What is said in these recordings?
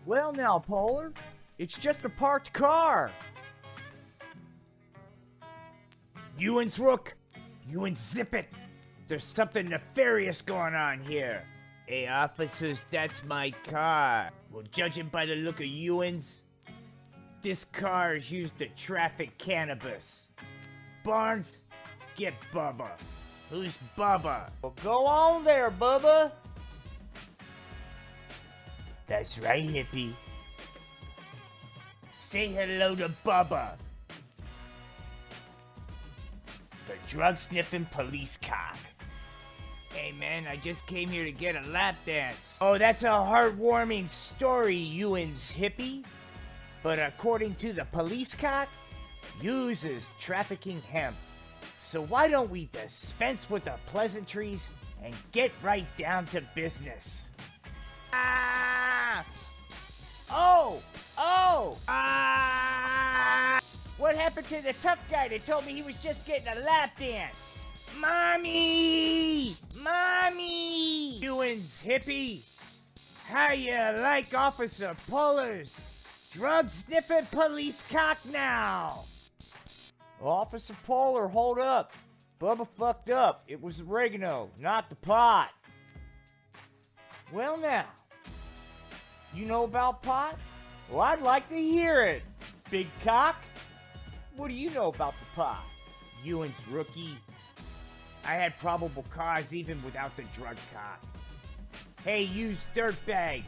Well now, Polar, it's just a parked car. Ewan's Rook, Ewan Zip it. There's something nefarious going on here. Hey, officers, that's my car. Well, judging by the look of Ewan's, this car is used to traffic cannabis. Barnes, get Bubba. Who's Bubba? Well, go on there, Bubba. That's right, hippie. Say hello to Bubba. The drug-sniffing police cock. Hey man, I just came here to get a lap dance. Oh, that's a heartwarming story, Ewan's hippie. But according to the police cock, Hughes is trafficking hemp. So why don't we dispense with the pleasantries and get right down to business? Ah! Oh! Oh! Ah! What happened to the tough guy that told me he was just getting a lap dance? Mommy! Mommy! Ewan's hippie! How you like Officer Polar's drug-sniffing police cock now? Officer Polar, hold up. Bubba fucked up. It was oregano, not the pot. Well now, you know about pot? Well, I'd like to hear it, big cock. What do you know about the pot? Ewan's rookie. I had probable cause even without the drug cock. Hey, you dirtbag.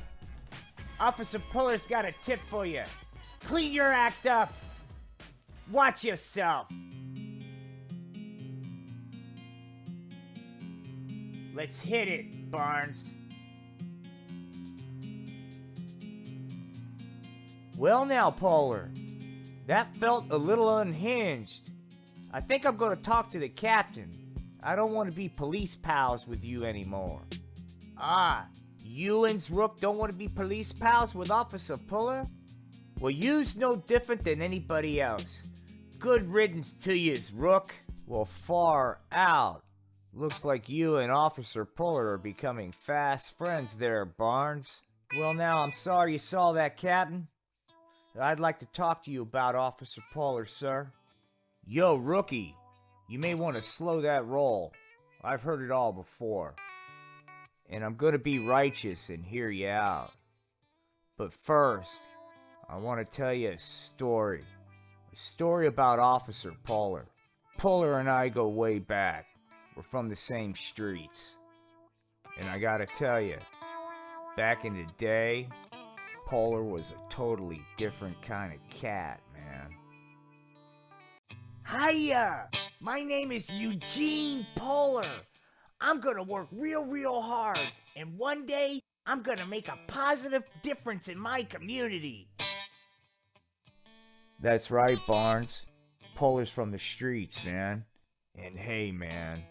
Officer Puller's got a tip for you. Clean your act up. Watch yourself. Let's hit it, Barnes. Well now, Polar, that felt a little unhinged. I think I'm gonna talk to the captain. I don't want to be police pals with you anymore. Ah, Ewan's Rook don't want to be police pals with Officer Puller? Well, you's no different than anybody else. Good riddance to yous, Rook. Well, far out. Looks like you and Officer Puller are becoming fast friends there, Barnes. Well now, I'm sorry you saw that, Captain. I'd like to talk to you about Officer Puller, sir. Yo, rookie, you may want to slow that roll. I've heard it all before. And I'm gonna be righteous and hear you out. But first, I want to tell you a story. A story about Officer Puller. Puller and I go way back. We're from the same streets. And I gotta tell you, back in the day, Puller was a totally different kind of cat, man. Hiya! My name is Eugene Puller. I'm gonna work real hard, and one day, I'm gonna make a positive difference in my community. That's right, Barnes. Puller's from the streets, man. And hey, man,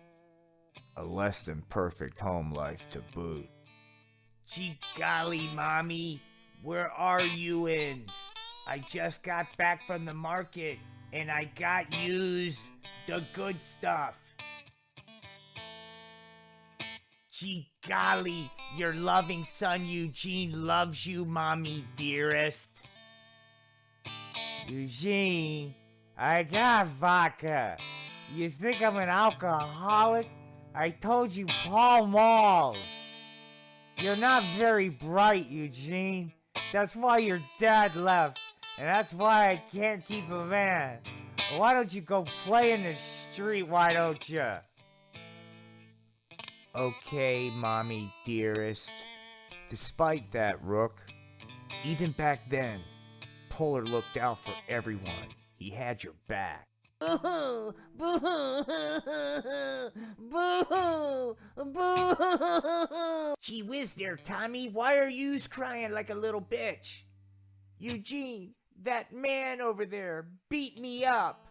a less than perfect home life to boot. Gee golly, Mommy, where are you in? I just got back from the market, and I got yous the good stuff. Gee golly, your loving son Eugene loves you, Mommy dearest. Eugene, I got vodka. You think I'm an alcoholic? I told you Pall Malls. You're not very bright, Eugene. That's why your dad left, and that's why I can't keep a man. Why don't you go play in the street, why don't you? Okay, Mommy dearest. Despite that, Rook, even back then, Puller looked out for everyone. He had your back. Boo-hoo! Boo-hoo! Boo-hoo! Boo-hoo! Gee whiz there, Tommy. Why are yous crying like a little bitch? Eugene, that man over there beat me up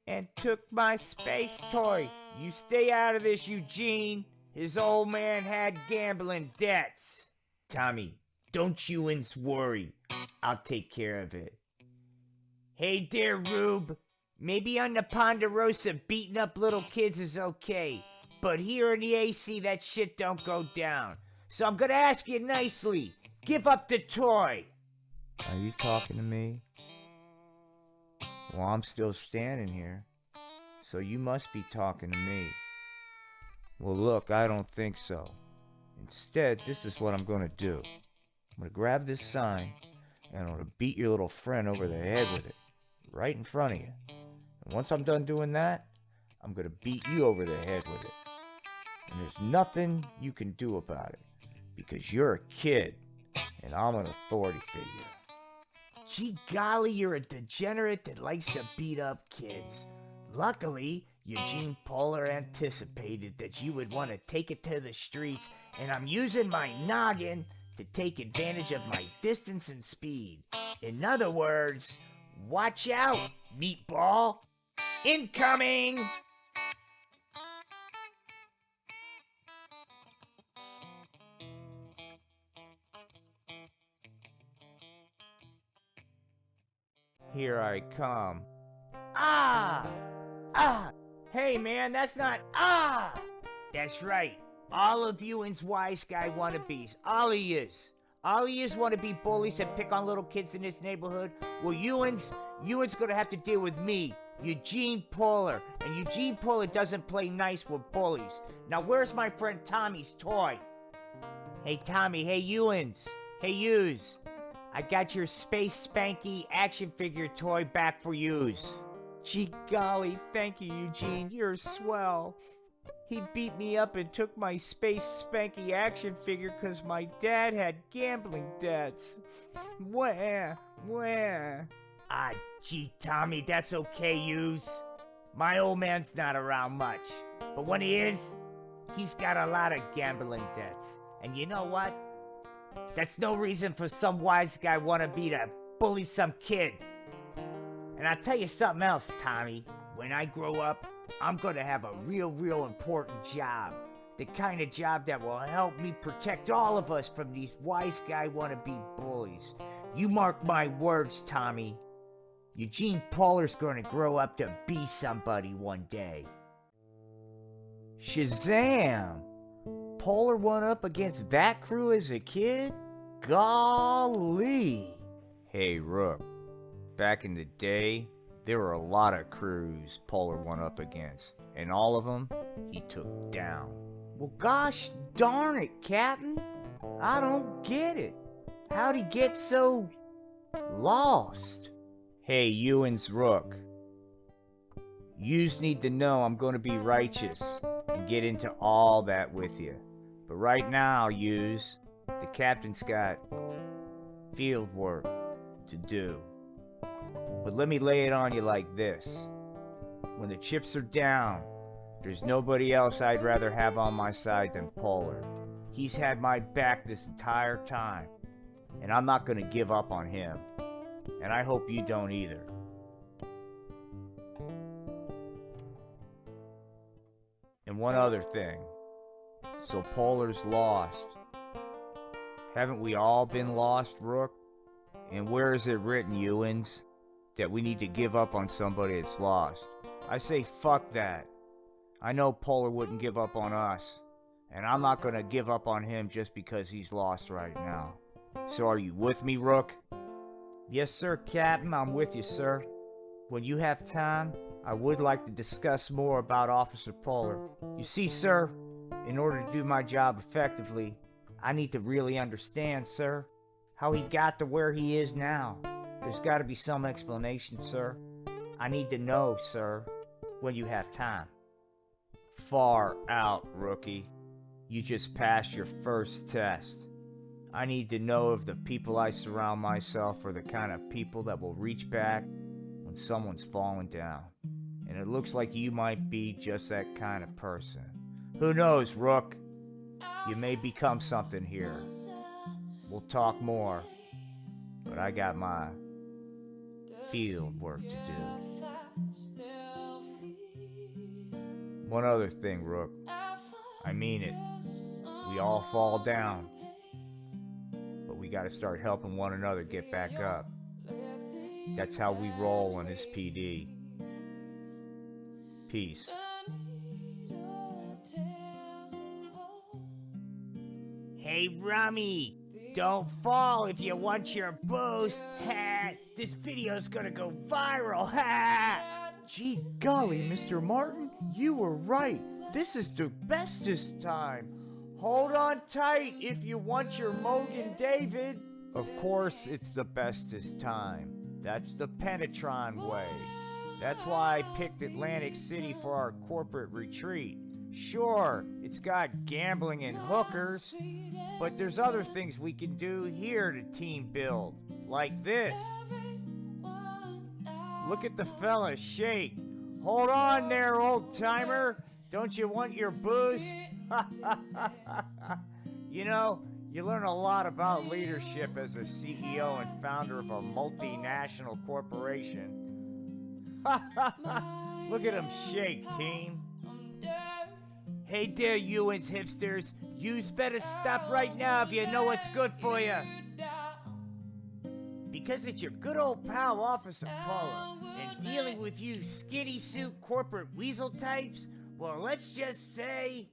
and took my space toy. You stay out of this, Eugene. His old man had gambling debts. Tommy, don't you worry. I'll take care of it. Hey there, Rube. Maybe on the Ponderosa beating up little kids is okay, but here in the AC that shit don't go down. So I'm gonna ask you nicely, Give up the toy. Are you talking to me? Well, I'm still standing here, so you must be talking to me. Well, look, I don't think so. Instead, this is what I'm gonna do. I'm gonna grab this sign, and I'm gonna beat your little friend over the head with it, right in front of you. And once I'm done doing that, I'm gonna beat you over the head with it. And there's nothing you can do about it, because you're a kid, and I'm an authority figure. Gee golly, you're a degenerate that likes to beat up kids. Luckily, Eugene Polar anticipated that you would want to take it to the streets, and I'm using my noggin to take advantage of my distance and speed. In other words, watch out, meatball. Incoming! Here I come. Ah! Ah! Hey man, that's not ah! That's right. All of you and wise guy wannabes. All of yous. All of yous want to be bullies and pick on little kids in this neighborhood. Well, Ewan's gonna have to deal with me, Eugene Polar. And Eugene Polar doesn't play nice with bullies. Now, where's my friend Tommy's toy? Hey, Tommy. Hey, Ewans. Hey, yous. I got your Space Spanky action figure toy back for yous. Gee golly, thank you, Eugene. You're swell. He beat me up and took my Space Spanky action figure because my dad had gambling debts. Wah, wah. Ah, gee, Tommy, that's okay, yous. My old man's not around much. But when he is, he's got a lot of gambling debts. And you know what? That's no reason for some wise guy wannabe to bully some kid. And I'll tell you something else, Tommy. When I grow up, I'm gonna have a real important job. The kind of job that will help me protect all of us from these wise guy wannabe bullies. You mark my words, Tommy. Eugene Polar's gonna grow up to be somebody one day. Shazam! Polar went up against that crew as a kid? Golly! Hey, Rook. Back in the day, there were a lot of crews Polar went up against, and all of them he took down. Well, gosh darn it, Captain. I don't get it. How'd he get so lost? Hey, Ewan's Rook. Yous need to know I'm gonna be righteous and get into all that with you. But right now, yous, the captain's got field work to do. But let me lay it on you like this. When the chips are down, there's nobody else I'd rather have on my side than Polar. He's had my back this entire time, and I'm not gonna give up on him. And I hope you don't either. And one other thing. So Polar's lost. Haven't we all been lost, Rook? And where is it written, Ewans, that we need to give up on somebody that's lost? I say fuck that. I know Polar wouldn't give up on us, and I'm not gonna give up on him just because he's lost right now. So are you with me, Rook? Yes, sir, Captain. I'm with you, sir. When you have time, I would like to discuss more about Officer Polar. You see, sir, in order to do my job effectively, I need to really understand, sir, how he got to where he is now. There's got to be some explanation, sir. I need to know, sir, when you have time. Far out, rookie. You just passed your first test. I need to know if the people I surround myself are the kind of people that will reach back when someone's fallen down. And it looks like you might be just that kind of person. Who knows, Rook? You may become something here. We'll talk more, but I got my field work to do. One other thing, Rook. I mean it. We all fall down, but we gotta start helping one another get back up. That's how we roll in this PD. Peace. Hey, Rummy, Don't fall if you want your boost. Ha! This video's gonna go viral. Ha! Gee golly, Mr. Martin, you were right. This is the bestest time. Hold on tight if you want your Mogan David. Of course, it's the bestest time. That's the Pentatron way. That's why I picked Atlantic City for our corporate retreat. Sure, it's got gambling and hookers, but there's other things we can do here to team build, like this. Look at the fella shake. Hold on there, old timer. Don't you want your boost? You know, you learn a lot about leadership as a CEO and founder of a multinational corporation. Look at him shake, team. Hey there, Ewins hipsters. Yous better stop right now if you know what's good for you. Because it's your good old pal, Officer Paula, and dealing with you skinny suit corporate weasel types, well, let's just say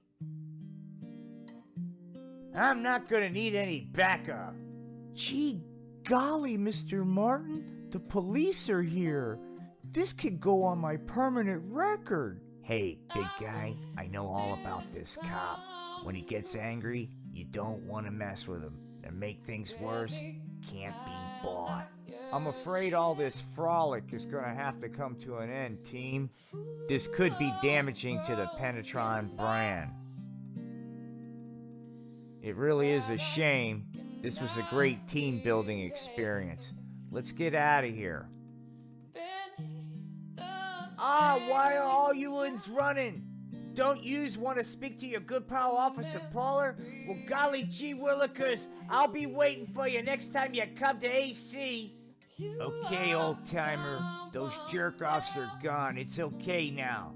I'm not gonna need any backup. Gee golly, Mr. Martin, the police are here. This could go on my permanent record. Hey, big guy, I know all about this cop. When he gets angry, you don't want to mess with him. And make things worse, can't be bought. I'm afraid all this frolic is gonna have to come to an end, team. This could be damaging to the Pentatron brand. It really is a shame. This was a great team building experience. Let's get out of here. Why are all you ones running? Don't yous want to speak to your good pal Officer Paula? Well, golly gee willikers, I'll be waiting for you next time you come to AC. Okay, old timer, those jerk-offs are gone. It's okay now.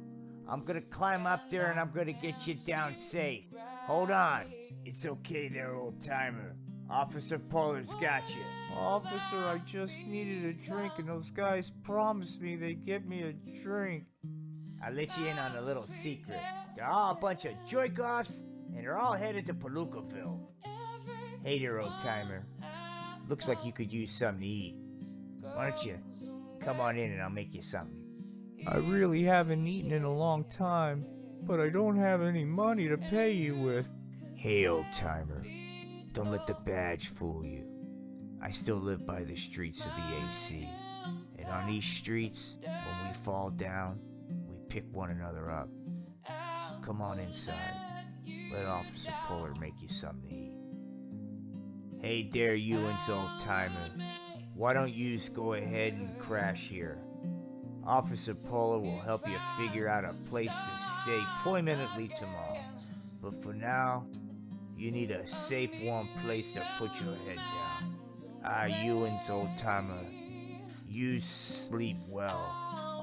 I'm gonna climb up there and I'm gonna get you down safe. Hold on. It's okay there, old timer. Officer Paula's got you. Officer, I just needed a drink and those guys promised me they'd get me a drink. I'll let you in on a little secret. They're all a bunch of jerk-offs and they're all headed to Palookaville. Hey there, old timer. Looks like you could use something to eat. Why don't you come on in and I'll make you something. I really haven't eaten in a long time, but I don't have any money to pay you with. Hey, old timer. Don't let the badge fool you. I still live by the streets of the AC. And on these streets, when we fall down, we pick one another up. So come on inside. Let Officer Puller make you something to eat. Hey there, you and old timer. Why don't you go ahead and crash here? Officer Puller will help you figure out a place to stay permanently tomorrow. But for now, you need a safe, warm place to put your head down. Ewan's old timer, you sleep well.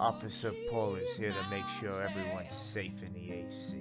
Officer Paul is here to make sure everyone's safe in the AC.